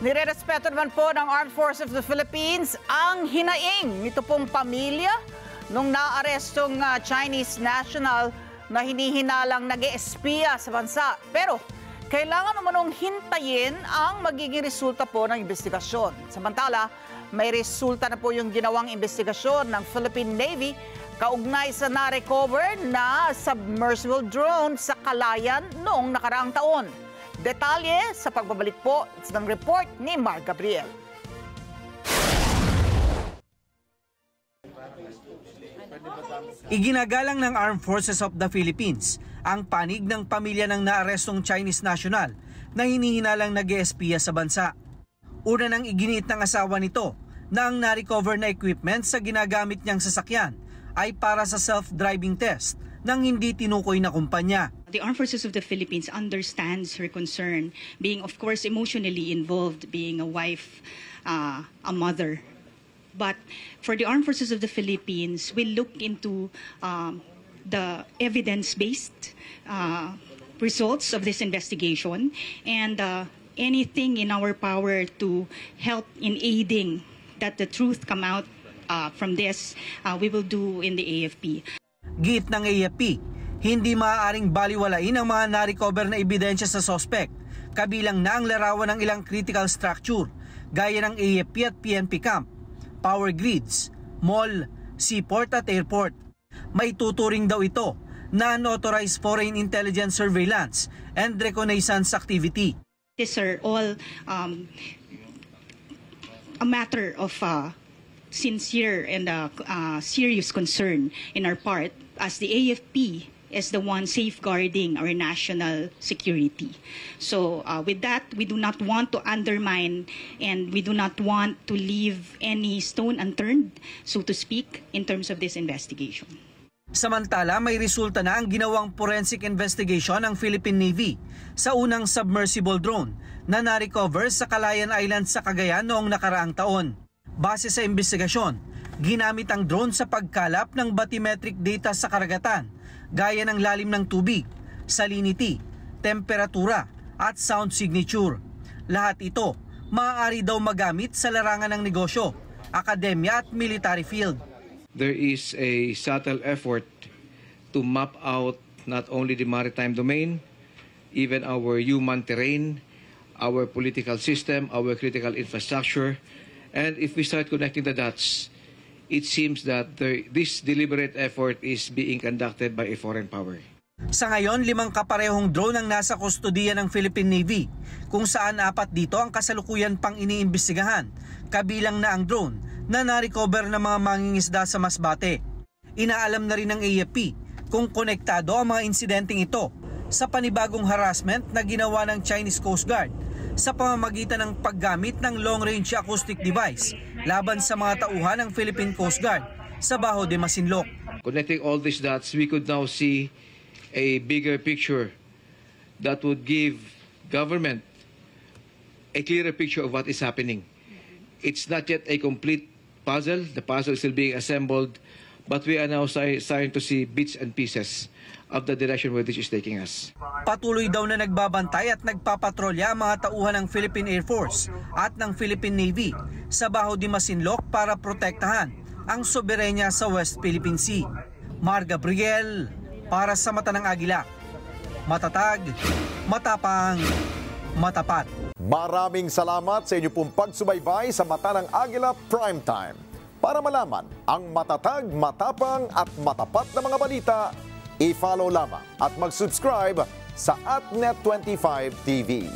Nirerespeto naman po ng Armed Forces of the Philippines ang hinaing nito pong pamilya nung naarestong Chinese national na hinihinalang nag-espiya sa bansa. Pero kailangan naman hintayin ang magiging resulta po ng investigasyon. Samantala, may resulta na po yung ginawang investigasyon ng Philippine Navy kaugnay sa na-recover na submersible drone sa Calayan noong nakaraang taon. Detalye sa pagbabalik po ng report ni Mark Gabriel. Iginagalang ng Armed Forces of the Philippines ang panig ng pamilya ng naarestong Chinese national na hinihinalang nag-espiya sa bansa. Una nang iginiit ng asawa nito na ang na-recover na equipment sa ginagamit niyang sasakyan ay para sa self-driving test ng hindi tinukoy na kumpanya. The Armed Forces of the Philippines understands her concern, being of course emotionally involved, being a wife, a mother. But for the Armed Forces of the Philippines, we look into the evidence-based results of this investigation and anything in our power to help in aiding that the truth come out from this, we will do in the AFP. Giit ng AFP, hindi maaaring baliwalain ang mga na-recover na ebidensya sa suspect, kabilang na ang larawan ng ilang critical structure gaya ng AFP at PNP camp, power grids, mall, seaport at airport. May tuturing daw ito na unauthorized foreign intelligence surveillance and reconnaissance activity. These are all a matter of sincere and serious concern in our part, as the AFP is the one safeguarding our national security. So with that, we do not want to undermine and we do not want to leave any stone unturned, so to speak, in terms of this investigation. Samantala, may resulta na ang ginawang forensic investigation ng Philippine Navy sa unang submersible drone na na-recover sa Calayan Island sa Cagayan noong nakaraang taon. Base sa investigasyon, ginamit ang drone sa pagkalap ng bathymetric data sa karagatan, gaya ng lalim ng tubig, salinity, temperatura at sound signature. Lahat ito maaari daw magamit sa larangan ng negosyo, akademya at military field. There is a subtle effort to map out not only the maritime domain, even our human terrain, our political system, our critical infrastructure. And if we start connecting the dots, it seems that this deliberate effort is being conducted by a foreign power. Sa ngayon, 5 kaparehong drone ang nasa kustodiya ng Philippine Navy, kung saan 4 dito ang kasalukuyan pang iniimbestigahan, kabilang na ang drone na na-recover ng mga mangingisda sa Masbate. Inaalam na rin ng AFP kung konektado ang mga insidenteng ito sa panibagong harassment na ginawa ng Chinese Coast Guard sa pamamagitan ng paggamit ng long-range acoustic device laban sa mga tauhan ng Philippine Coast Guard sa Bajo de Masinloc. Connecting all these dots, we could now see a bigger picture that would give government a clearer picture of what is happening. It's not yet a complete puzzle. The puzzle is still being assembled, but we are now starting to see bits and pieces of the direction where this is taking us. Patuloy daw na nagbabantay at nagpapatrolya ang mga tauhan ng Philippine Air Force at ng Philippine Navy sa Bajo de Masinloc para protektahan ang soberenya sa West Philippine Sea. Mark Gabriel, para sa Mata ng Agila. Matatag, matapang, matapat. Maraming salamat sa inyo pong pagsubaybay sa Mata ng Agila Primetime. Para malaman ang matatag, matapang at matapat na mga balita, i-follow lamang at mag-subscribe sa @Net25 TV.